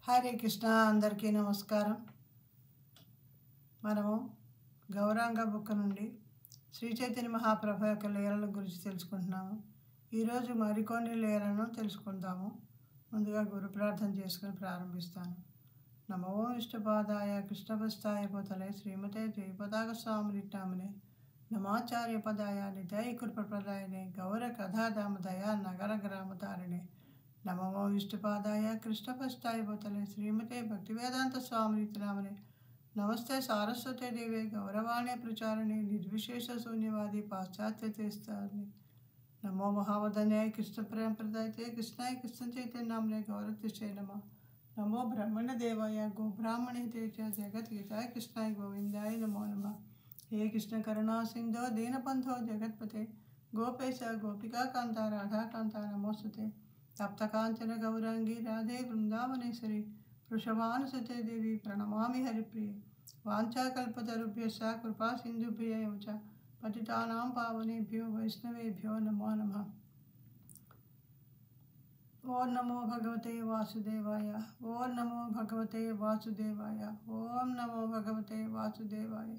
హరే కృష్ణ అందరికీ నమస్కారం. మనము గౌరాంగ బుక్ నుండి శ్రీ చైతన్య మహాప్రభు యొక్క లీలల గురించి తెలుసుకుంటున్నాము. ఈరోజు మరికొన్ని లీలలను తెలుసుకుందాము. ముందుగా గురు ప్రార్థన చేసుకుని ప్రారంభిస్తాను. నమో ఇష్టపాదాయ కృష్ణపస్థాయ పోతలే శ్రీమతే జయపతాక స్వామినిట్టామనే నమాచార్య పదాయ నిదయ కృపప్రదాయనే గౌర కథాధామదయ నగర గ్రామతారిణే నమో విష్ణుపాదాయ కృష్ణపస్థాయ పోతలే శ్రీమతే భక్తివేదాంత స్వామినిత్రామనే నమస్తే సారస్వతే దేవే గౌరవాణే ప్రచారణే నిర్విశేష శూన్యవాది పాశ్చాత్య తీస్తారని నమో మహావదన్యాయ కృష్ణ ప్రేమ ప్రదాయతే కృష్ణాయ కృష్ణ చైతన్యామనే గౌరతిష్ఠే నమ నమో బ్రహ్మణ దేవాయ గోబ్రాహ్మణే తేజ జగద్గీతాయ కృష్ణాయ గోవిందాయ నమో నమ హే కృష్ణ కరుణా సింధో దీనబంధో జగత్పతే గోపేశ గోపికా కాంత రాధాకాంత నమోస్తుతే తప్తకాంచన గౌరాంగి రాధే వృందావనేశ్వరి వృషభానుసుతే దేవి ప్రణమామి హరిప్రియ వాంఛాకల్పతరుభ్యశ్చ కృపా సింధుభ్య ఏవ చ పతితానాం పావనేభ్యో వైష్ణవేభ్యో నమో నమః. ఓం నమో భగవతే వాసుదేవాయ ఓం నమో భగవతే వాసుదేవాయ ఓం నమో భగవతే వాసుదేవాయ.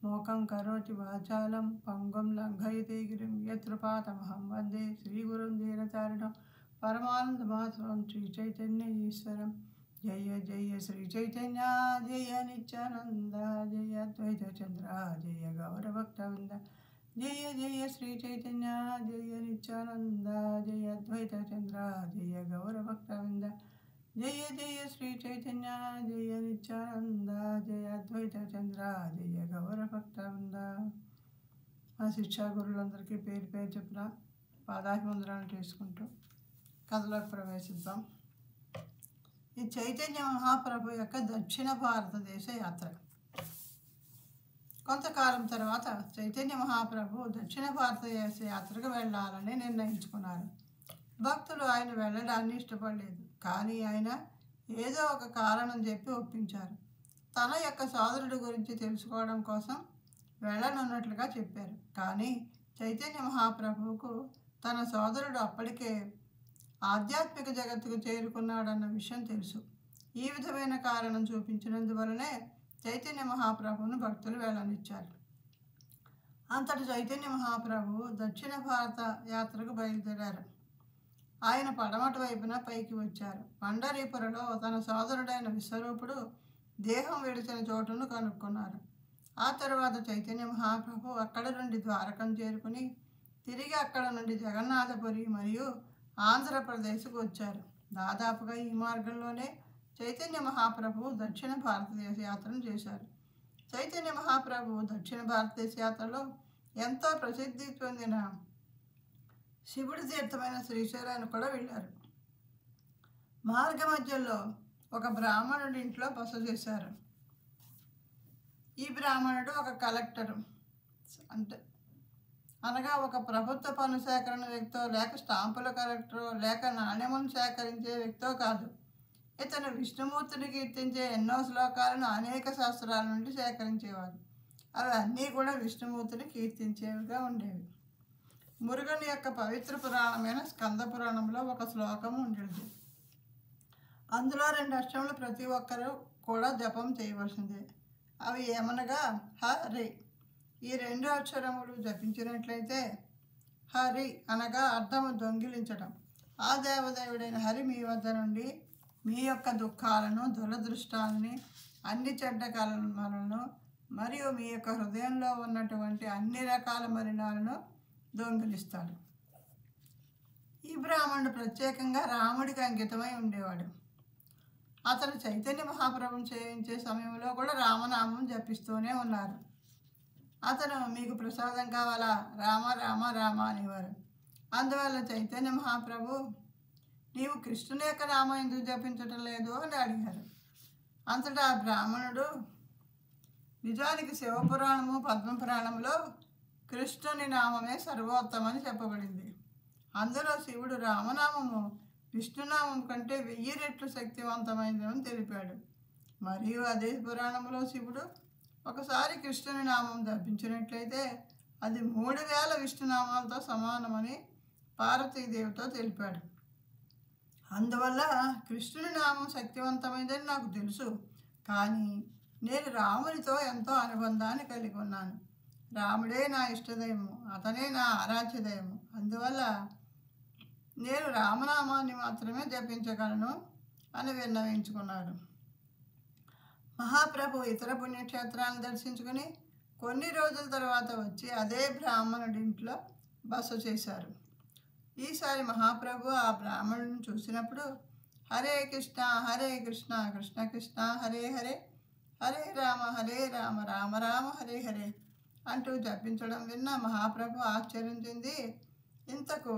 మోకం కరోతి వాచాలం పంగం లంఘయతే గిరిం యత్కృపాతమహం వందే శ్రీగురుం దీనతారిణం పరమానందమాధవం శ్రీ చైతన్య ఈశ్వరం. జయ జయ శ్రీ చైతన్య జయ నిత్యానంద జయ అద్వైత చంద్ర జయ గౌరభక్తవృంద జయ జయ శ్రీ చైతన్య జయ నిత్యానంద జయ అద్వైత చంద్ర జయ గౌరభక్తవృంద జయ జయ శ్రీ చైతన్య జయ నిత్యానంద జయ అద్వైత చంద్ర జయ గౌరభక్తవృంద. మా శిక్షా గురువులందరికీ పేరు పేరు చెప్పిన పాదాభివందనాలు చేసుకుంటూ కథలోకి ప్రవేశిద్దాం. ఈ చైతన్య మహాప్రభు యొక్క దక్షిణ భారతదేశ యాత్ర. కొంతకాలం తర్వాత చైతన్య మహాప్రభు దక్షిణ భారతదేశ యాత్రకు వెళ్ళాలని నిర్ణయించుకున్నారు. భక్తులు ఆయన వెళ్ళడాన్ని ఇష్టపడలేదు, కానీ ఆయన ఏదో ఒక కారణం చెప్పి ఒప్పించారు. తన యొక్క సోదరుడి గురించి తెలుసుకోవడం కోసం వెళ్ళనున్నట్లుగా చెప్పారు. కానీ చైతన్య మహాప్రభువుకు తన సోదరుడు అప్పటికే ఆధ్యాత్మిక జగత్తుకు చేరుకున్నాడన్న విషయం తెలుసు. ఈ విధమైన కారణం చూపించినందువలనే చైతన్య మహాప్రభువును భక్తులు వెళ్ళనిచ్చారు. అంతటి చైతన్య మహాప్రభువు దక్షిణ భారత యాత్రకు బయలుదేరారు. ఆయన పడమటి వైపున పైకి వచ్చారు. పండరీపురలో తన సోదరుడైన విశ్వరూపుడు దేహం విడిచిన చోటును కనుక్కున్నారు. ఆ తరువాత చైతన్య మహాప్రభు అక్కడి నుండి ద్వారకం చేరుకుని తిరిగి అక్కడ నుండి జగన్నాథపురి మరియు ఆంధ్రప్రదేశ్కు వచ్చారు. దాదాపుగా ఈ మార్గంలోనే చైతన్య మహాప్రభు దక్షిణ భారతదేశ యాత్రను చేశారు. చైతన్య మహాప్రభు దక్షిణ భారతదేశ యాత్రలో ఎంతో ప్రసిద్ధి పొందిన శివుడి తీర్థమైన శ్రీశైలానికి కూడా వెళ్ళారు. మార్గ మధ్యలో ఒక బ్రాహ్మణుడి ఇంట్లో బస చేశారు. ఈ బ్రాహ్మణుడు ఒక కలెక్టరు, అనగా ఒక ప్రభుత్వ పన్ను సేకరణ వ్యక్తో లేక స్టాంపుల కలెక్టరో లేక నాణ్యమును సేకరించే వ్యక్తో కాదు. ఇతను విష్ణుమూర్తిని కీర్తించే ఎన్నో శ్లోకాలను అనేక శాస్త్రాల నుండి సేకరించేవారు. అవి అన్నీ కూడా విష్ణుమూర్తిని కీర్తించేవిగా ఉండేవి. మురుగని యొక్క పవిత్ర పురాణమైన స్కంద పురాణంలో ఒక శ్లోకం ఉండేది. అందులో 2 అక్షరములు ప్రతి ఒక్కరూ కూడా జపం చేయవలసిందే. అవి ఏమనగా హరి. ఈ 2 అక్షరములు జపించినట్లయితే హరి అనగా అర్థము దొంగిలించడం. ఆ దేవదేవుడైన హరి మీ వద్ద నుండి మీ యొక్క దుఃఖాలను, దురదృష్టాలని, అన్ని చెడ్డ కలలను మరియు మీ యొక్క హృదయంలో ఉన్నటువంటి అన్ని రకాల మలినాలను దొంగిలిస్తాడు. ఈ బ్రాహ్మణుడు ప్రత్యేకంగా రాముడికి అంకితమై ఉండేవాడు. అతను చైతన్య మహాప్రభుని సేవించే సమయంలో కూడా రామనామం జపిస్తూనే ఉన్నారు. అతను మీకు ప్రసాదం కావాలా, రామ రామ రామ అనేవారు. అందువల్ల చైతన్య మహాప్రభు నీవు కృష్ణుని యొక్క నామం ఎందుకు జపించటం లేదు అని అడిగారు. అంతటా ఆ బ్రాహ్మణుడు నిజానికి శివపురాణము పద్మపురాణంలో కృష్ణుని నామమే సర్వోత్తమని చెప్పబడింది. అందులో శివుడు రామనామము విష్ణునామం కంటే 1000 రెట్లు శక్తివంతమైనదని తెలిపాడు. మరియు అదే పురాణంలో శివుడు ఒకసారి కృష్ణుని నామం జపించినట్లయితే అది 3000 విష్ణునామాలతో సమానమని పార్వతీదేవితో తెలిపాడు. అందువల్ల కృష్ణుని నామం శక్తివంతమైందని నాకు తెలుసు. కానీ నేను రామునితో ఎంతో అనుబంధాన్ని కలిగి ఉన్నాను. రాముడే నా ఇష్టదైవము, అతనే నా ఆరాధ్య దైవము. అందువల్ల నేను రామనామాన్ని మాత్రమే జపించగలను అని విన్నవించుకున్నారు. మహాప్రభు ఇతర పుణ్యక్షేత్రాలను దర్శించుకుని కొన్ని రోజుల తర్వాత వచ్చి అదే బ్రాహ్మణుడింట్లో బస చేశారు. ఈసారి మహాప్రభు ఆ బ్రాహ్మణుడిని చూసినప్పుడు హరే కృష్ణ కృష్ణ కృష్ణ హరే హరే, హరే రామ రామ రామ హరే హరే అంటూ జపించడం విన్న మహాప్రభు ఆశ్చర్యం చెంది, ఇంతకు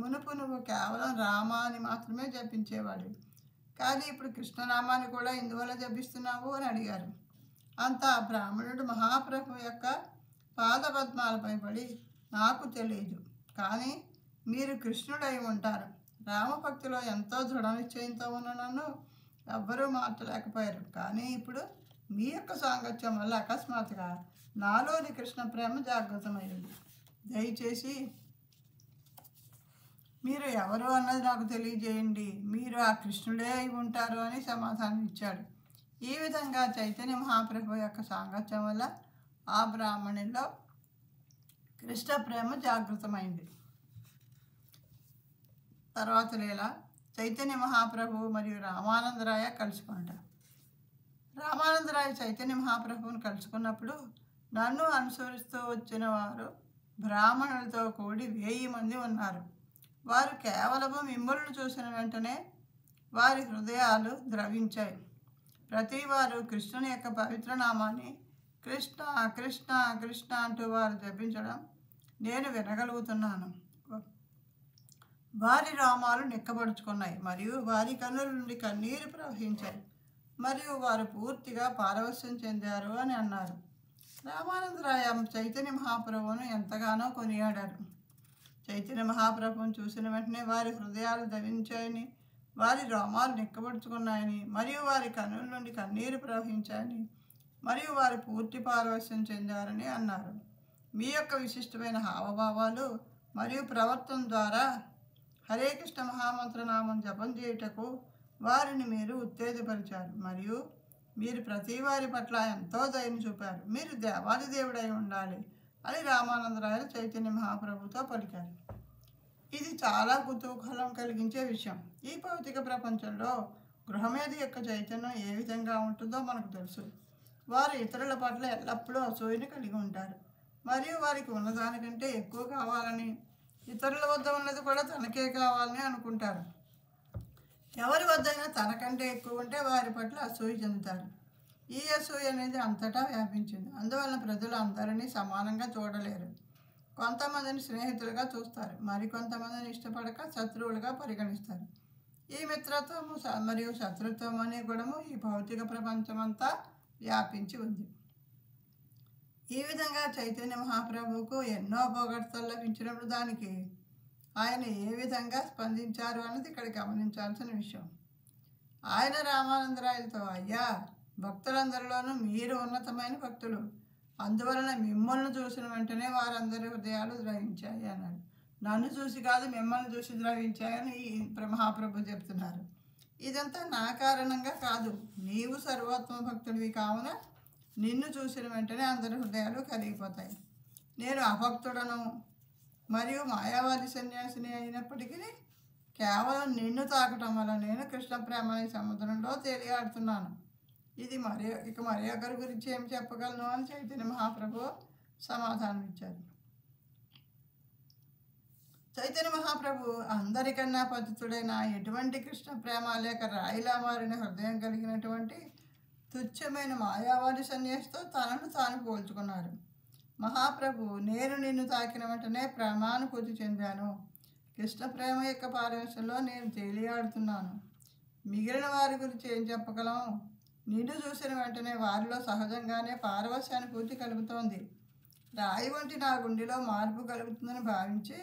మునుపు నువ్వు కేవలం రామ అని మాత్రమే జపించేవాడు, కానీ ఇప్పుడు కృష్ణనామాన్ని కూడా ఇందువల్ల జపిస్తున్నావు అని అడిగారు. అంతా బ్రాహ్మణుడు మహాప్రభు యొక్క పాదపద్మాలపై పడి, నాకు తెలియదు, కానీ మీరు కృష్ణుడై ఉంటారు. రామభక్తిలో ఎంతో దృఢ నిశ్చయంతో ఉన్న నన్ను ఎవ్వరూ మార్చలేకపోయారు. కానీ ఇప్పుడు మీ యొక్క సాంగత్యం వల్ల అకస్మాత్తుగా నాలోని కృష్ణ ప్రేమ జాగృతమైంది. దయచేసి మీరు ఎవరు అన్నది నాకు తెలియజేయండి, మీరు ఆ కృష్ణుడే అయి ఉంటారు అని సమాధానం ఇచ్చాడు. ఈ విధంగా చైతన్య మహాప్రభు యొక్క సాంగత్యం వల్ల ఆ బ్రాహ్మణుల్లో కృష్ణ ప్రేమ జాగృతమైంది. తర్వాత లీల చైతన్య మహాప్రభు మరియు రామానందరాయ కలుసుకుంటారు. రామానందరాయ చైతన్య మహాప్రభువుని కలుసుకున్నప్పుడు, నన్ను అనుసరిస్తూ వచ్చిన వారు బ్రాహ్మణులతో కూడి 1000 మంది ఉన్నారు. వారు కేవలము మిమ్మల్ని చూసిన వెంటనే వారి హృదయాలు ద్రవించాయి. ప్రతి వారు కృష్ణుని యొక్క పవిత్ర నామాన్ని కృష్ణ కృష్ణ కృష్ణ అంటూ వారు జపించడం నేను వినగలుగుతున్నాను. వారి రోమాలు నిక్కబడుచుకున్నాయి మరియు వారి కన్నుల నుండి కన్నీరు ప్రవహించాయి మరియు వారు పూర్తిగా పారవశ్యం చెందారు అని అన్నారు. రామానందరాయ చైతన్య మహాప్రభువును ఎంతగానో కొనియాడారు. చైతన్య మహాప్రభువును చూసిన వెంటనే వారి హృదయాలు ధరించాయని, వారి రోమాలు నిక్కబడుచుకున్నాయని మరియు వారి కన్నుల నుండి కన్నీరు ప్రవహించాయని మరియు వారు పూర్తి పారవశ్యం చెందారని అన్నారు. మీ యొక్క విశిష్టమైన హావభావాలు మరియు ప్రవర్తన ద్వారా హరే కృష్ణ మహామంత్రనామం జపం చేయుటకు వారిని మీరు ఉత్తేజపరిచారు మరియు మీరు ప్రతి వారి పట్ల ఎంతో దయను చూపారు. మీరు దేవాది దేవుడై ఉండాలి అని రామానందరాయలు చైతన్య మహాప్రభుతో పలికారు. ఇది చాలా కుతూహలం కలిగించే విషయం. ఈ భౌతిక ప్రపంచంలో గృహమేధి యొక్క చైతన్యం ఏ విధంగా ఉంటుందో మనకు తెలుసు. వారు ఇతరుల పట్ల ఎల్లప్పుడూ అసూయని కలిగి ఉంటారు మరియు వారికి ఉన్నదానికంటే ఎక్కువ కావాలని, ఇతరుల వద్ద ఉన్నది కూడా తనకే కావాలని అనుకుంటారు. ఎవరి వద్దైనా తనకంటే ఎక్కువ ఉంటే వారి పట్ల అసూయ చెందుతారు. ఈ అసూయ అనేది అంతటా వ్యాపించింది. అందువలన ప్రజలు అందరినీ సమానంగా చూడలేరు. కొంతమందిని స్నేహితులుగా చూస్తారు, మరికొంతమందిని ఇష్టపడక శత్రువులుగా పరిగణిస్తారు. ఈ మిత్రత్వము మరియు శత్రుత్వం అనే గుణము ఈ భౌతిక ప్రపంచమంతా వ్యాపించి ఉంది. ఈ విధంగా చైతన్య మహాప్రభువుకు ఎన్నో పొగడ్తలు లభించినప్పుడు దానికి ఆయన ఏ విధంగా స్పందించారు అన్నది ఇక్కడ గమనించాల్సిన విషయం. ఆయన రామానందరాయలతో, అయ్యా, భక్తులందరిలోనూ మీరు ఉన్నతమైన భక్తులు, అందువలన మిమ్మల్ని చూసిన వెంటనే వారందరి హృదయాలు ద్రవించాయి అన్నాడు. నన్ను చూసి కాదు, మిమ్మల్ని చూసి ద్రవించాయని ఈ మహాప్రభు చెప్తున్నారు. ఇదంతా నా కారణంగా కాదు, నీవు సర్వోత్తమ భక్తుడివి కావున నిన్ను చూసిన వెంటనే అందరి హృదయాలు కరిగిపోతాయి. నేను అభక్తుడను మరియు మాయావాది సన్యాసిని అయినప్పటికీ కేవలం నిన్ను తాకటం వల్ల నేను కృష్ణ ప్రేమ అనే సముద్రంలో తేలియాడుతున్నాను. ఇది మరి ఒకరి గురించి ఏం చెప్పగలను అని చైతన్య మహాప్రభు సమాధానం ఇచ్చారు. చైతన్య మహాప్రభు అందరికన్నా పతితుడైన, ఎటువంటి కృష్ణ ప్రేమ లేక రాయిలా మారిన హృదయం కలిగినటువంటి తుచ్చమైన మాయావాది సన్యాసితో తనను తాను పోల్చుకున్నారు. మహాప్రభు, నేను నిన్ను తాకిన వెంటనే ప్రేమానుభూతి చెందాను. కృష్ణ ప్రేమ యొక్క పారవశ్యంలో నేను తేలియాడుతున్నాను. మిగిలిన వారి గురించి ఏం చెప్పగలం? నిన్ను చూసిన వెంటనే వారిలో సహజంగానే పారవశ్యానుభూతి కలుగుతోంది. రాయి వంటి నా గుండెలో మార్పు కలుగుతుందని భావించి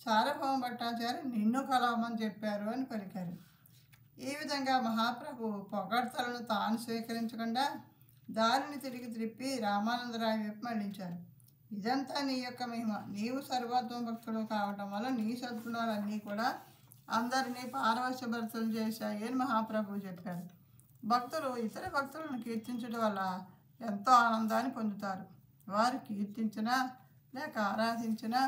సార్వభౌమ భట్టాచార్య నిన్ను కలవమని చెప్పారు అని పలికారు. ఈ విధంగా మహాప్రభు పొగడ్తలను తాను స్వీకరించకుండా దారిని తిరిగి త్రిప్పి రామానందరాయ వైపు మళ్లించారు. ఇదంతా నీ యొక్క మహిమ. నీవు సర్వోత్తమ భక్తుడు కావటం వల్ల నీ సద్గుణాలన్నీ కూడా అందరినీ పారవశ్యభరితం చేశాయి అని మహాప్రభువు చెప్పారు. భక్తులు ఇతర భక్తులను కీర్తించడం వల్ల ఎంతో ఆనందాన్ని పొందుతారు. వారు కీర్తించినా లేక ఆరాధించినా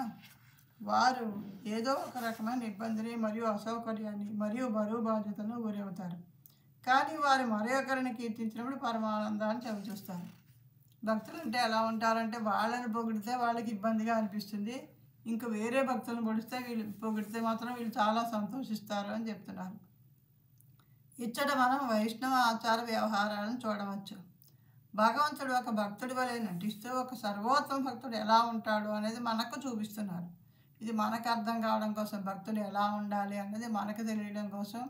వారు ఏదో ఒక రకమైన ఇబ్బందిని మరియు అసౌకర్యాన్ని మరియు బరువు బాధ్యతను గురవుతారు. కానీ వారు మరొకరిని కీర్తించినప్పుడు పరమానందాన్ని చవిచూస్తారు. భక్తులు అంటే ఎలా ఉంటారంటే వాళ్ళని పొగిడితే వాళ్ళకి ఇబ్బందిగా అనిపిస్తుంది, ఇంకా వేరే భక్తులను పొగిడితే మాత్రం వీళ్ళు చాలా సంతోషిస్తారు అని చెప్తున్నారు. ఇచ్చట మనం వైష్ణవ ఆచార వ్యవహారాలను చూడవచ్చు. భగవంతుడు ఒక భక్తుడి వలె నటిస్తూ ఒక సర్వోత్తమ భక్తుడు ఎలా ఉంటాడు అనేది మనకు చూపిస్తున్నారు. ఇది మనకు అర్థం కావడం కోసం, భక్తుడు ఎలా ఉండాలి అనేది మనకు తెలియడం కోసం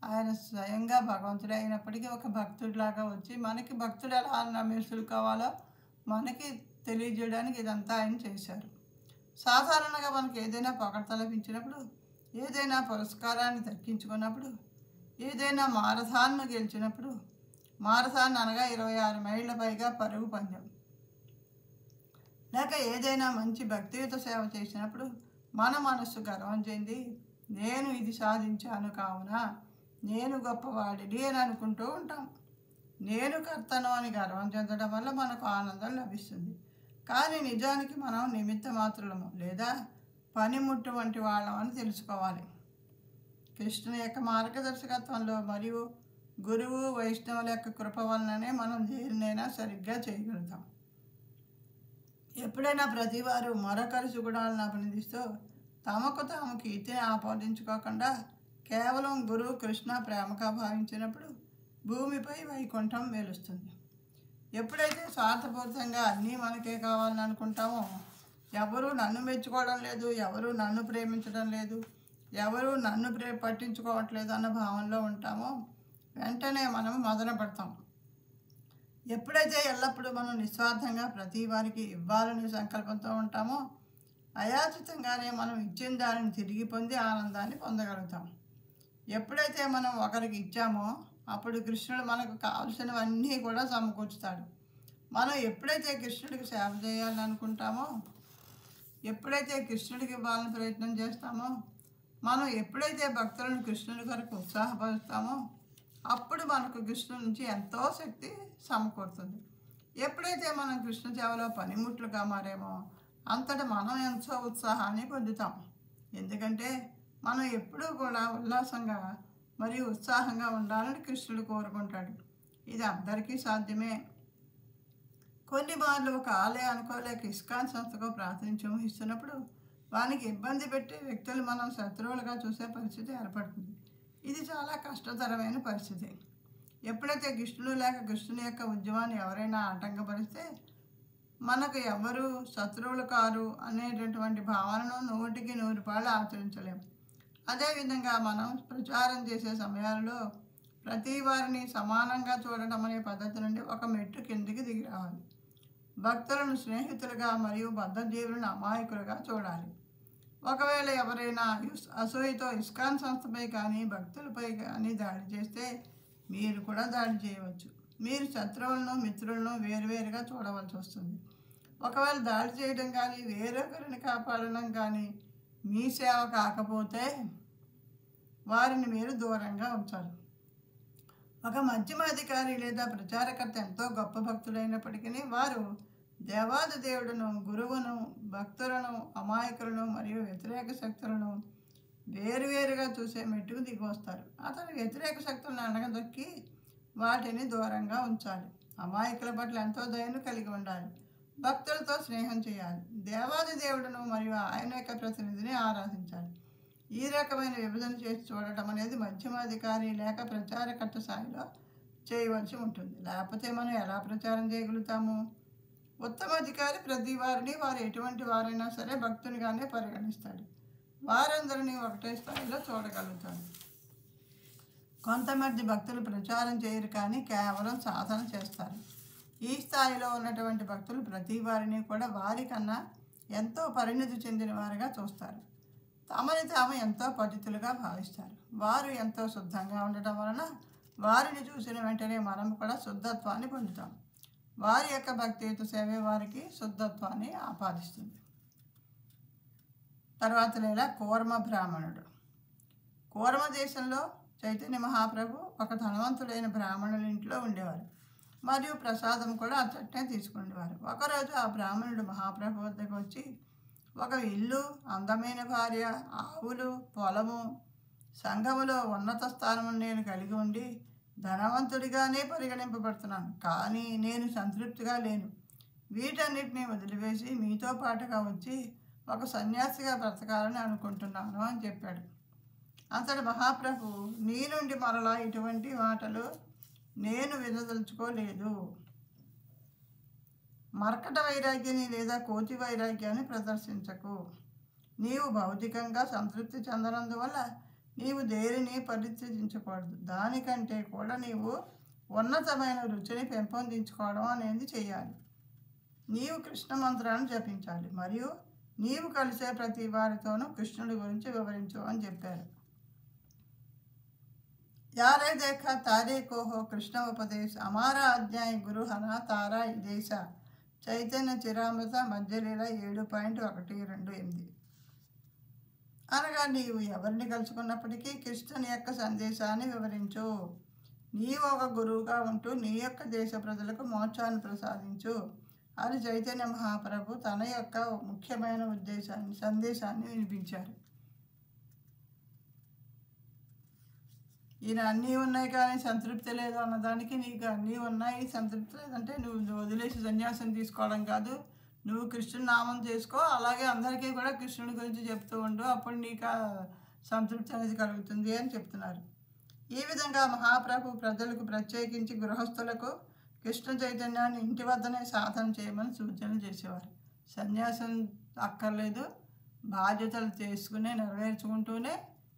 ఆయన స్వయంగా భగవంతుడు అయినప్పటికీ ఒక భక్తుడిలాగా వచ్చి మనకి భక్తుడు ఎలా మెసులుకోవాలో మనకి తెలియజేయడానికి ఇదంతా ఆయన చేశారు. సాధారణంగా మనకి ఏదైనా పొగడ్త లభించినప్పుడు, ఏదైనా పురస్కారాన్ని దక్కించుకున్నప్పుడు, ఏదైనా మారథాన్ను గెలిచినప్పుడు, మారథాన్ అనగా 26 మైళ్ళ పైగా పరుగు పందెం, లేక ఏదైనా మంచి భక్తియుత సేవ చేసినప్పుడు మన మనస్సు గర్వం చెంది నేను ఇది సాధించాను కావున నేను గొప్పవాడిని అని అనుకుంటూ ఉంటాం. నేను కర్తను అని గర్వం చెందడం వల్ల మనకు ఆనందం లభిస్తుంది. కానీ నిజానికి మనం నిమిత్త మాత్రులము లేదా పనిముట్టు వంటి వాళ్ళం అని తెలుసుకోవాలి. కృష్ణుని యొక్క మార్గదర్శకత్వంలో మరియు గురువు వైష్ణవుల యొక్క కృప వలననే మనం దేనినైనా సరిగ్గా చేయగలుగుతాం. ఎప్పుడైనా ప్రతివారు మరొకరి సుగుణాలను అభినందిస్తూ తమకు తాము కీర్తిని ఆపాదించుకోకుండా కేవలం గురువు కృష్ణ ప్రేమగా భావించినప్పుడు భూమిపై వైకుంఠం వెలుస్తుంది. ఎప్పుడైతే స్వార్థపూరితంగా అన్నీ మనకే కావాలని అనుకుంటామో, ఎవరూ నన్ను మెచ్చుకోవడం లేదు, ఎవరూ నన్ను ప్రేమించడం లేదు, ఎవరూ నన్ను పట్టించుకోవట్లేదు అన్న భావనలో ఉంటామో వెంటనే మనం మదన పడతాం. ఎప్పుడైతే ఎల్లప్పుడూ మనం నిస్వార్థంగా ప్రతి వారికి ఇవ్వాలనే సంకల్పంతో ఉంటామో అయాచితంగానే మనం ఇచ్చిన దానిని తిరిగి పొంది ఆనందాన్ని పొందగలుగుతాం. ఎప్పుడైతే మనం ఒకరికి ఇచ్చామో అప్పుడు కృష్ణుడు మనకు కావలసినవన్నీ కూడా సమకూర్చుతాడు. మనం ఎప్పుడైతే కృష్ణుడికి సేవ చేయాలని అనుకుంటామో, ఎప్పుడైతే కృష్ణుడికి ఇవ్వాలని ప్రయత్నం చేస్తామో, మనం ఎప్పుడైతే భక్తులను కృష్ణుడి కొరకు ఉత్సాహపరుస్తామో అప్పుడు మనకు కృష్ణుడి నుంచి ఎంతో శక్తి సమకూరుతుంది. ఎప్పుడైతే మనం కృష్ణ సేవలో పనిముట్లుగా మారేమో అంతటా మనం ఎంతో ఉత్సాహాన్ని పొందుతాం. ఎందుకంటే మనం ఎప్పుడూ కూడా ఉల్లాసంగా మరియు ఉత్సాహంగా ఉండాలని కృష్ణుడు కోరుకుంటాడు. ఇది అందరికీ సాధ్యమే. కొన్ని మార్లు ఒక ఆలయానికో లేక ఇస్కాన్ సంస్థకో ప్రాతినిధ్యం వహిస్తున్నప్పుడు వానికి ఇబ్బంది పెట్టే వ్యక్తులు మనం శత్రువులుగా చూసే పరిస్థితి ఏర్పడుతుంది. ఇది చాలా కష్టతరమైన పరిస్థితి. ఎప్పుడైతే కృష్ణుడు లేక కృష్ణుని యొక్క ఉద్యమాన్ని ఎవరైనా ఆటంకపరిస్తే మనకు ఎవరు శత్రువులు కారు అనేటటువంటి భావనను 100కి 100 ఆచరించలేము. అదేవిధంగా మనం ప్రచారం చేసే సమయాల్లో ప్రతి వారిని సమానంగా చూడటం అనే పద్ధతి నుండి ఒక మెట్టు కిందికి దిగి రావాలి. భక్తులను స్నేహితులుగా మరియు బద్ధజీవులను అమాయకులుగా చూడాలి. ఒకవేళ ఎవరైనా అసూయతో ఇస్కాన్ సంస్థపై కానీ భక్తులపై కానీ దాడి చేస్తే మీరు కూడా దాడి చేయవచ్చు. మీరు శత్రువులను మిత్రులను వేరువేరుగా చూడవలసి వస్తుంది. ఒకవేళ దాడి చేయడం కానీ వేరొకరిని కాపాడడం కానీ మీ సేవ కాకపోతే వారిని మీరు దూరంగా ఉంచాలి. ఒక మధ్యమాధికారి లేదా ప్రచారకర్త ఎంతో గొప్ప భక్తుడైనప్పటికీ వారు దేవాది దేవుడును, గురువును, భక్తులను, అమాయకులను మరియు వ్యతిరేక శక్తులను వేరువేరుగా చూసే మెట్టుకు దిగి వస్తారు. అతను వ్యతిరేక శక్తులను అణగదొక్కి వాటిని దూరంగా ఉంచాలి. అమాయకుల పట్ల ఎంతో దయను కలిగి ఉండాలి. భక్తులతో స్నేహం చేయాలి. దేవాది దేవుడును మరియు ఆయన యొక్క ప్రతినిధిని ఆరాధించాలి. ఈ రకమైన విభజన చేసి చూడటం అనేది మధ్యమాధికారి లేక ప్రచారకర్త స్థాయిలో చేయవలసి ఉంటుంది. లేకపోతే మనం ఎలా ప్రచారం చేయగలుగుతాము? ఉత్తమాధికారి ప్రతి వారిని వారు ఎటువంటి వారైనా సరే భక్తునిగానే పరిగణిస్తాడు. వారందరినీ ఒకటే స్థాయిలో చూడగలుగుతాడు. కొంతమంది భక్తులు ప్రచారం చేయరు కానీ కేవలం సాధన చేస్తారు. ఈ స్థాయిలో ఉన్నటువంటి భక్తులు ప్రతి వారిని కూడా వారికన్నా ఎంతో పరిణితి చెందిన వారిగా చూస్తారు. తమని తాము ఎంతో పతితులుగా భావిస్తారు. వారు ఎంతో శుద్ధంగా ఉండటం వలన వారిని చూసిన వెంటనే మనం కూడా శుద్ధత్వాన్ని పొందుతాం. వారి యొక్క భక్తియుత సేవే వారికి శుద్ధత్వాన్ని ఆపాదిస్తుంది. తర్వాత లేదా కూర్మ బ్రాహ్మణుడు. కూర్మ దేశంలో చైతన్య మహాప్రభు ఒక ధనవంతుడైన బ్రాహ్మణుల ఇంట్లో ఉండేవారు మరియు ప్రసాదం కూడా అచ్చటనే తీసుకునేవారు. ఒకరోజు ఆ బ్రాహ్మణుడు మహాప్రభు వద్దకు వచ్చి, ఒక ఇల్లు, అందమైన భార్య, ఆవులు, పొలము, సంఘములో ఉన్నత స్థానము నేను కలిగి ఉండి ధనవంతుడిగానే పరిగణింపబడుతున్నాను, కానీ నేను సంతృప్తిగా లేను. వీటన్నిటిని వదిలివేసి మీతో పాటుగా వచ్చి ఒక సన్యాసిగా బ్రతకాలని అనుకుంటున్నాను అని చెప్పాడు. అతడు మహాప్రభు, నీ నుండి మరలా ఇటువంటి మాటలు నేను వినదలుచుకోలేదు. మర్కట వైరాగ్యాన్ని లేదా కోతి వైరాగ్యాన్ని ప్రదర్శించకు. నీవు భౌతికంగా సంతృప్తి చెందనందువల్ల నీవు దేనిని పరిత్యజించకూడదు. దానికంటే కూడా నీవు ఉన్నతమైన రుచిని పెంపొందించుకోవడం అనేది చేయాలి. నీవు కృష్ణ మంత్రాన్ని జపించాలి మరియు నీవు కలిసే ప్రతి వారితోనూ కృష్ణుడి గురించి వివరించు అని చెప్పారు. यारे देखा तारे को हो कृष्ण उपदेश हमारा अध्याय गुरु हना तारा देश చైతన్య చిరామృత మధ్యలీల 7.128. అనగా నీవు ఎవరిని కలుసుకున్నప్పటికీ కృష్ణుని యొక్క సందేశాన్ని వివరించు. నీవు ఒక గురువుగా ఉంటూ నీ యొక్క దేశ ప్రజలకు మోక్షాన్ని ప్రసాదించు అని చైతన్య మహాప్రభు తన యొక్క ముఖ్యమైన సందేశాన్ని వినిపించారు. ఈయన అన్నీ ఉన్నాయి కానీ సంతృప్తి లేదు అన్నదానికి, నీకు అన్నీ ఉన్నాయి సంతృప్తి లేదంటే నువ్వు వదిలేసి సన్యాసం తీసుకోవడం కాదు, నువ్వు కృష్ణుని నామం చేసుకో, అలాగే అందరికీ కూడా కృష్ణుడి గురించి చెప్తూ ఉండు, అప్పుడు నీకు సంతృప్తి అనేది కలుగుతుంది అని చెప్తున్నారు. ఈ విధంగా మహాప్రభు ప్రజలకు, ప్రత్యేకించి గృహస్థులకు కృష్ణ చైతన్యాన్ని ఇంటి వద్దనే సాధన చేయమని సూచనలు చేసేవారు. సన్యాసం అక్కర్లేదు, బాధ్యతలు చేసుకుని నెరవేర్చుకుంటూనే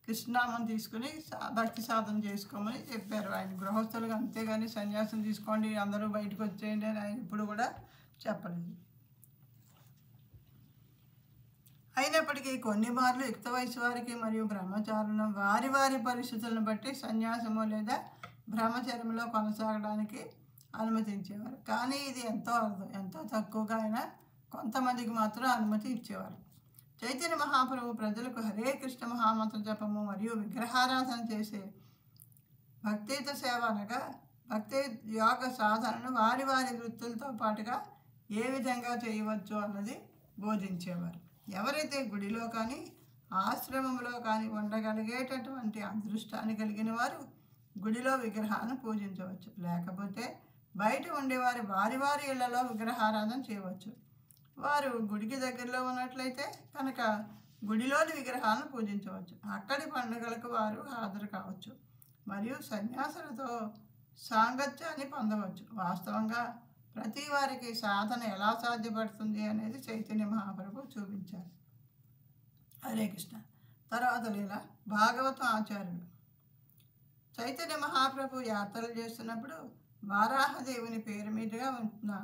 కృష్ణనామం తీసుకుని భక్తి సాధన చేసుకోమని చెప్పారు ఆయన గృహస్థులుగా. అంతేగాని సన్యాసం తీసుకోండి అందరూ బయటకు వచ్చేయండి అని ఆయన ఇప్పుడు కూడా చెప్పలేదు. అయినప్పటికీ కొన్ని మార్లు యుక్త వయసు వారికి మరియు బ్రహ్మచారులను వారి వారి పరిస్థితులను బట్టి సన్యాసము లేదా బ్రహ్మచర్యంలో కొనసాగడానికి అనుమతించేవారు. కానీ ఇది ఎంతో తక్కువగా అయినా కొంతమందికి మాత్రం అనుమతి ఇచ్చేవారు. చైతన్య మహాప్రభు ప్రజలకు హరే కృష్ణ మహామంత్ర జపము మరియు విగ్రహారాధన చేసే భక్తియుత సేవ అనగా భక్తి యోగ సాధనను వారి వారి వృత్తులతో పాటుగా ఏ విధంగా చేయవచ్చు అన్నది బోధించేవారు. ఎవరైతే గుడిలో కానీ ఆశ్రమంలో కానీ ఉండగలిగేటటువంటి అదృష్టాన్ని కలిగిన వారు గుడిలో విగ్రహాలను పూజించవచ్చు, లేకపోతే బయట ఉండేవారు వారి వారి ఇళ్లలో విగ్రహారాధన చేయవచ్చు. వారు గుడికి దగ్గరలో ఉన్నట్లయితే కనుక గుడిలోని విగ్రహాలను పూజించవచ్చు. అక్కడి పండుగలకు వారు హాజరు కావచ్చు మరియు సన్యాసులతో సాంగత్యాన్ని పొందవచ్చు. వాస్తవంగా ప్రతి వారికి సాధన ఎలా సాధ్యపడుతుంది అనేది చైతన్య మహాప్రభు చూపించారు. హరే కృష్ణ. తర్వాత లీల భాగవతం ఆచార్యుడు. చైతన్య మహాప్రభు యాత్రలు చేస్తున్నప్పుడు వారాహదేవుని పేరు మీదుగా ఉంటున్న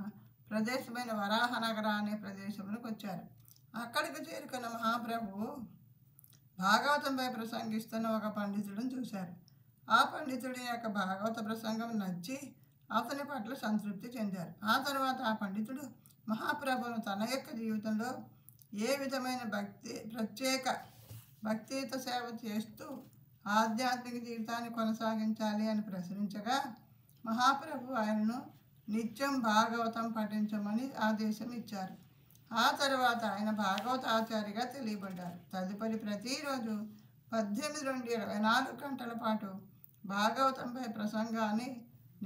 ప్రదేశమైన వరాహనగర అనే ప్రదేశంలోకి వచ్చారు. అక్కడికి చేరుకున్న మహాప్రభు భాగవతంపై ప్రసంగిస్తున్న ఒక పండితుడిని చూశారు. ఆ పండితుడి యొక్క భాగవత ప్రసంగం నచ్చి అతని పట్ల సంతృప్తి చెందారు. ఆ తర్వాత ఆ పండితుడు మహాప్రభును తన యొక్క జీవితంలో ఏ విధమైన ప్రత్యేక భక్తియుత సేవ చేస్తూ ఆధ్యాత్మిక జీవితాన్ని కొనసాగించాలి అని ప్రశ్నించగా మహాప్రభు ఆయనను నిత్యం భాగవతం పఠించమని ఆదేశం ఇచ్చారు. ఆ తర్వాత ఆయన భాగవత ఆచార్యగా తెలియబడ్డారు. తదుపరి ప్రతిరోజు 18 నుండి 24 గంటల పాటు భాగవతంపై ప్రసంగాన్ని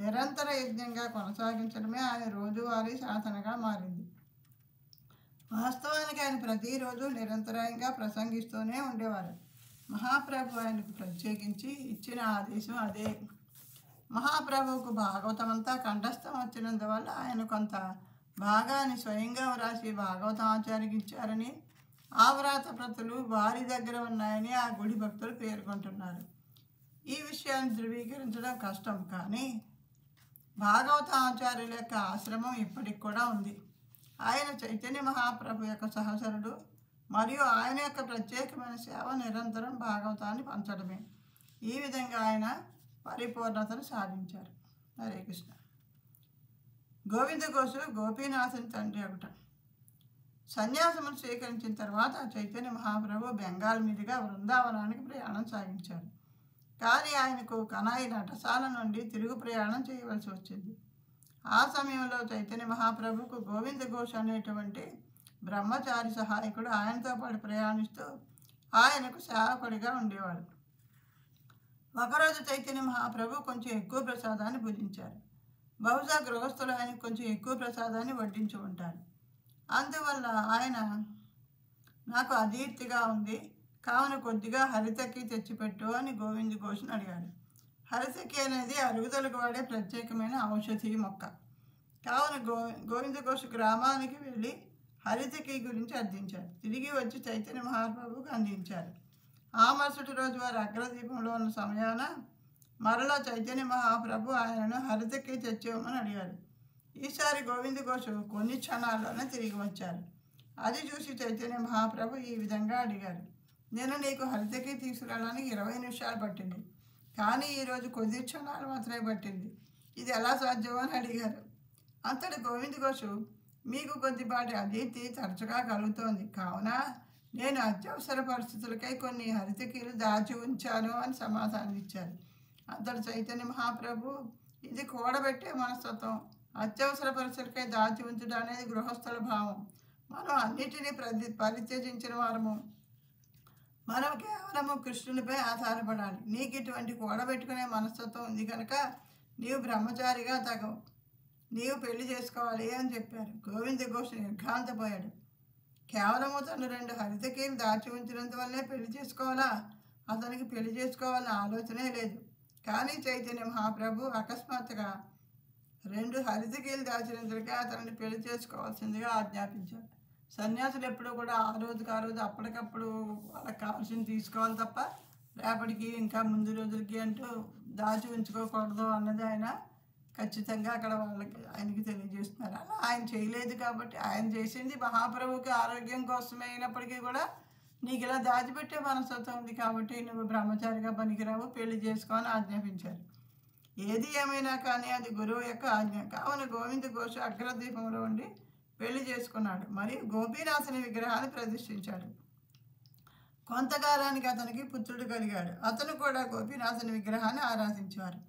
నిరంతర యజ్ఞంగా కొనసాగించడమే ఆయన రోజువారీ సాధనగా మారింది. వాస్తవానికి ఆయన ప్రతిరోజు నిరంతరంగా ప్రసంగిస్తూనే ఉండేవారు. మహాప్రభు ఆయనకు ప్రత్యేకించి ఇచ్చిన ఆదేశం అదే. మహాప్రభువుకు భాగవతం అంతా కంఠస్థం వచ్చినందువల్ల ఆయన కొంత భాగాన్ని స్వయంగా వ్రాసి భాగవతం ఆచార్యకి ఇచ్చారని, ఆ వ్రాత ప్రతులు వారి దగ్గర ఉన్నాయని ఆ గుడి భక్తులు పేర్కొంటున్నారు. ఈ విషయాన్ని ధృవీకరించడం కష్టం, కానీ భాగవత ఆచార్యుల యొక్క ఆశ్రమం ఇప్పటికి కూడా ఉంది. ఆయన చైతన్య మహాప్రభు యొక్క సహచరుడు మరియు ఆయన యొక్క ప్రత్యేకమైన సేవ నిరంతరం భాగవతాన్ని పంచడమే. ఈ విధంగా ఆయన పరిపూర్ణతను సాధించారు. హరే కృష్ణ. గోవింద ఘోషు గోపీనాథుని తండ్రి ఒకట. సన్యాసమును స్వీకరించిన తర్వాత చైతన్య మహాప్రభు బెంగాల్ మీదుగా బృందావనానికి ప్రయాణం సాగించారు. కానీ ఆయనకు కనాయి నటసాల నుండి తిరుగు ప్రయాణం చేయవలసి వచ్చింది. ఆ సమయంలో చైతన్య మహాప్రభుకు గోవింద ఘోష్ అనేటువంటి బ్రహ్మచారి సహాయకుడు ఆయనతో పాటు ప్రయాణిస్తూ ఆయనకు సేవకుడిగా ఉండేవాడు. ఒకరోజు చైతన్య మహాప్రభు కొంచెం ఎక్కువ ప్రసాదాన్ని భుజించారు. బహుశా గృహస్థులు ఆయనకు కొంచెం ఎక్కువ ప్రసాదాన్ని వడ్డించి ఉంటారు. అందువల్ల ఆయన, నాకు అజీర్తిగా ఉంది, కావున కొద్దిగా హరితకి తెచ్చిపెట్టు అని గోవింద ఘోష్ను అడిగాడు. హరితకి అనేది అరుగుదలకు వాడే ప్రత్యేకమైన ఔషధి మొక్క. కావున గోవింద ఘోష్ గ్రామానికి వెళ్ళి హరితకి గురించి అర్థించారు. తిరిగి వచ్చి చైతన్య మహాప్రభువుకు అందించారు. ఆ మరుసటి రోజు వారు అగ్రదీపంలో ఉన్న సమయాన మరలా చైతన్య మహాప్రభు ఆయనను హరితకి తెచ్చేవమని అడిగారు. ఈసారి గోవింద ఘోష్ కొన్ని క్షణాల్లోనే తిరిగి వచ్చారు. అది చూసి చైతన్య మహాప్రభు ఈ విధంగా అడిగారు, నేను నీకు హరితకి తీసుకురావడానికి 20 నిమిషాలు పట్టింది, కానీ ఈరోజు కొద్ది క్షణాలు మాత్రమే పట్టింది. ఇది ఎలా సాధ్యం అని అడిగారు. అంతటి గోవింద ఘోష్, మీకు కొద్దిపాటి అజీర్తి తరచుగా కలుగుతోంది, కావున నేను అత్యవసర పరిస్థితులకై కొన్ని హరితకీలు దాచి ఉంచాను అని సమాధానం ఇచ్చారు. అంతటి చైతన్య మహాప్రభు, ఇది కూడబెట్టే మనస్తత్వం. అత్యవసర పరిస్థితులకై దాచి ఉంచడం అనేది గృహస్థుల భావం. మనం అన్నిటినీ పరిత్యజించిన వారము. మనం కేవలము కృష్ణునిపై ఆధారపడాలి. నీకు ఇటువంటి కూడబెట్టుకునే మనస్తత్వం ఉంది కనుక నీవు బ్రహ్మచారిగా తగవు, నీవు పెళ్లి చేసుకోవాలి అని చెప్పారు. గోవింద ఘోష్ నిర్ఘాంతపోయాడు. కేవలము తను 2 హరితకీలు దాచి ఉంచినందువల్లే పెళ్లి చేసుకోవాలా? అతనికి పెళ్లి చేసుకోవాలన్న ఆలోచనే లేదు. కానీ చైతన్య మహాప్రభు అకస్మాత్తుగా 2 హరితకీలు దాచినందుకే అతనిని పెళ్లి చేసుకోవాల్సిందిగా ఆజ్ఞాపించారు. సన్యాసులు ఎప్పుడూ కూడా ఆ రోజు అప్పటికప్పుడు వాళ్ళకి కావాల్సింది తీసుకోవాలి తప్ప రేపటికి ఇంకా ముందు రోజులకి అంటూ దాచి ఉంచుకోకూడదు అన్నది ఆయన ఖచ్చితంగా అక్కడ ఆయనకి తెలియజేస్తున్నారు. అలా ఆయన చేయలేదు కాబట్టి, ఆయన చేసింది మహాప్రభుకి ఆరోగ్యం కోసమే అయినప్పటికీ కూడా నీకు ఇలా దాచిపెట్టే మనస్తత్వం ఉంది కాబట్టి నువ్వు బ్రహ్మచారిగా పనికిరావు, పెళ్లి చేసుకోవాలని ఆజ్ఞాపించారు. ఏది ఏమైనా కానీ అది గురువు యొక్క ఆజ్ఞ. కావున గోవింద ఘోష్ అగ్రదీపంలో ఉండి పెళ్లి చేసుకున్నాడు. మరియు గోపీనాథుని విగ్రహాన్ని ప్రతిష్ఠించాడు. కొంతకాలానికి అతనికి పుత్రుడు కలిగాడు. అతను కూడా గోపీనాథుని విగ్రహాన్ని ఆరాధించేవారు.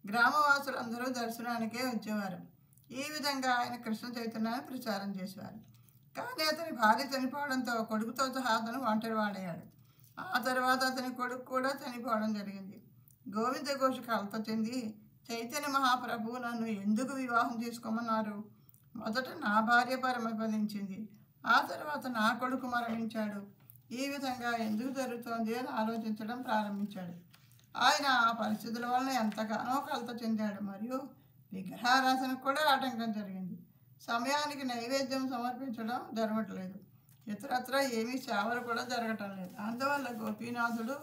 గ్రామవాసులందరూ దర్శనానికే వచ్చేవారు. ఈ విధంగా ఆయన కృష్ణ చైతన్యాన్ని ప్రచారం చేసేవారు. కానీ అతని భార్య చనిపోవడంతో కొడుకుతో సహా అతను ఒంటరివాడయ్యాడు. ఆ తర్వాత అతని కొడుకు కూడా చనిపోవడం జరిగింది. గోవింద ఘోష్ కలత చెంది, చైతన్య మహాప్రభు నన్ను ఎందుకు వివాహం చేసుకోమన్నారు? మొదట నా భార్య పరమపదించింది, ఆ తర్వాత నా కొడుకు మరణించాడు. ఈ విధంగా ఎందుకు జరుగుతోంది అని ఆలోచించడం ప్రారంభించాడు. ఆయన ఆ పరిస్థితుల వలన ఎంతగానో కలత చెందాడు. మరియు విగ్రహారాధనకు కూడా ఆటంకం జరిగింది. సమయానికి నైవేద్యం సమర్పించడం జరగట్లేదు. ఇతరత్ర ఏమీ సేవలు కూడా జరగటం లేదు. అందువల్ల గోపీనాథుడు,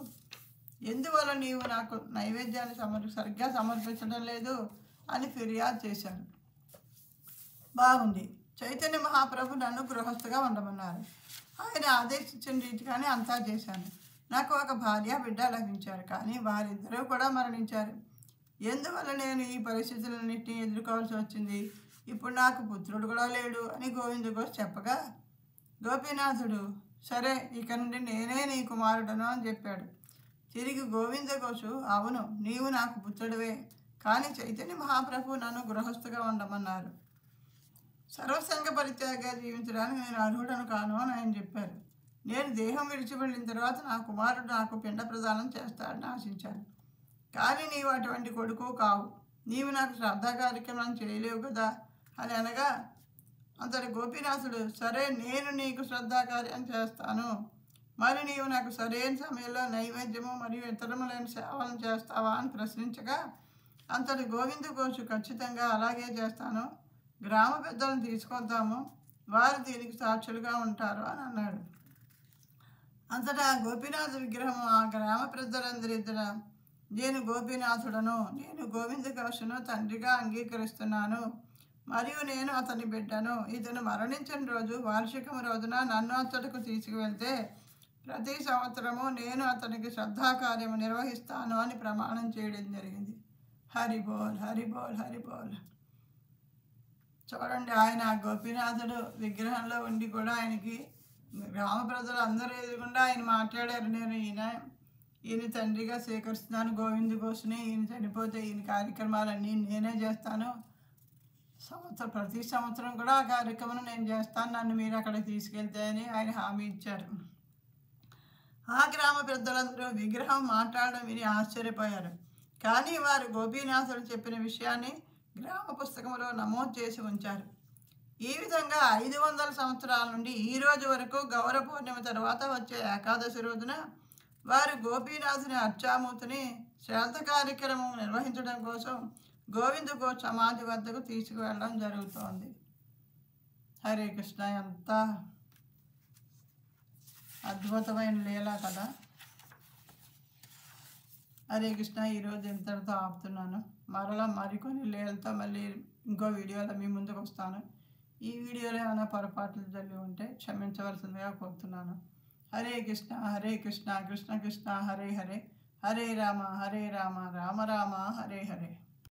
ఎందువల్ల నీవు నాకు నైవేద్యాన్ని సరిగ్గా సమర్పించడం లేదు అని ఫిర్యాదు చేశాడు. బాగుంది, చైతన్య మహాప్రభు నన్ను గృహస్థుగా ఉండమన్నారు. ఆయన ఆదేశించిన రీతిగానే అంతా చేశాను. నాకు ఒక భార్య బిడ్డ లభించారు, కానీ వారిద్దరూ కూడా మరణించారు. ఎందువల్ల నేను ఈ పరిస్థితులన్నింటినీ ఎదుర్కోవాల్సి వచ్చింది? ఇప్పుడు నాకు పుత్రుడు కూడా లేడు అని గోవింద ఘోష్ చెప్పగా, గోపీనాథుడు, సరే ఇక నుండి నేనే నీ కుమారుడను అని చెప్పాడు. తిరిగి గోవింద ఘోష్, అవును నీవు నాకు పుత్రుడివే, కానీ చైతన్య మహాప్రభు నన్ను గృహస్థుగా ఉండమన్నారు. సర్వసంగ పరిత్యాగా జీవించడానికి నేను అర్హుడను కాను అని ఆయన చెప్పారు. నేను దేహం విడిచి వెళ్ళిన తర్వాత నా కుమారుడు నాకు పిండ ప్రదానం చేస్తాడని ఆశించాను. కానీ నీవు అటువంటి కొడుకు కావు, నీవు నాకు శ్రద్ధా కార్యక్రమం చేయలేవు కదా అని అనగా, అంతటి గోపీనాథుడు, సరే నేను నీకు శ్రద్ధాకార్యం చేస్తాను, మరి నీవు నాకు సరైన సమయంలో నైవేద్యము మరియు ఇతరములైన సేవలను చేస్తావా అని ప్రశ్నించగా, అంతటి గోవింద ఘోష్, ఖచ్చితంగా అలాగే చేస్తాను, గ్రామ పెద్దలను తీసుకొద్దాము, వారు దీనికి సాక్షులుగా ఉంటారు అని అన్నాడు. అంతటా గోపీనాథ విగ్రహం ఆ గ్రామ పెద్దలందరి ఎదుట, నేను గోపీనాథుడను, నేను గోవింద ఘోష్ను తండ్రిగా అంగీకరిస్తున్నాను, మరియు నేను అతని బిడ్డను. ఇతను మరణించిన రోజు వార్షికం రోజున నన్ను అతడికి తీసుకువెళ్తే ప్రతి సంవత్సరము నేను అతనికి శ్రద్ధాకార్యము నిర్వహిస్తాను అని ప్రమాణం చేయడం జరిగింది. హరిబోల్ హరిబోల్ హరిబోల్. చూడండి, ఆయన గోపీనాథుడు విగ్రహంలో ఉండి కూడా ఆయనకి గ్రామ ప్రజలు అందరూ ఎదురుకుండా ఆయన మాట్లాడారు, నేను ఈయన తండ్రిగా స్వీకరిస్తున్నాను గోవింద్ ఘోష్ని. ఈయన చనిపోతే ఈయన కార్యక్రమాలన్నీ నేనే చేస్తాను. ప్రతి సంవత్సరం కూడా ఆ కార్యక్రమం నేను చేస్తాను, నన్ను మీరు అక్కడికి తీసుకెళ్తే అని ఆయన హామీ ఇచ్చారు. ఆ గ్రామ పెద్దలందరూ విగ్రహం మాట్లాడడం విని ఆశ్చర్యపోయారు. కానీ వారు గోపీనాథుడు చెప్పిన విషయాన్ని గ్రామ పుస్తకంలో నమోదు చేసి ఉంచారు. ఈ విధంగా 500 సంవత్సరాల నుండి ఈ రోజు వరకు గౌర పౌర్ణమి తర్వాత వచ్చే ఏకాదశి రోజున వారు గోపీనాథుని అర్చామూర్తిని శ్రాద్ధ కార్యక్రమం నిర్వహించడం కోసం గోవింద ఘోష్ సమాధి వద్దకు తీసుకువెళ్ళడం జరుగుతోంది. హరే కృష్ణ. ఎంత అద్భుతమైన లీల కదా. హరే కృష్ణ. ఈరోజు ఇంతటితో ఆపుతున్నాను. మరలా మరికొన్ని లీలతో మళ్ళీ ఇంకో వీడియోలో మీ ముందుకు వస్తాను. ఈ వీడియోలో ఏమైనా పొరపాట్లు జరిగి ఉంటే క్షమించవలసిందిగా కోరుతున్నాను. హరే కృష్ణ హరే కృష్ణ కృష్ణ కృష్ణ హరే హరే, హరే రామ రామ రామ హరే హరే.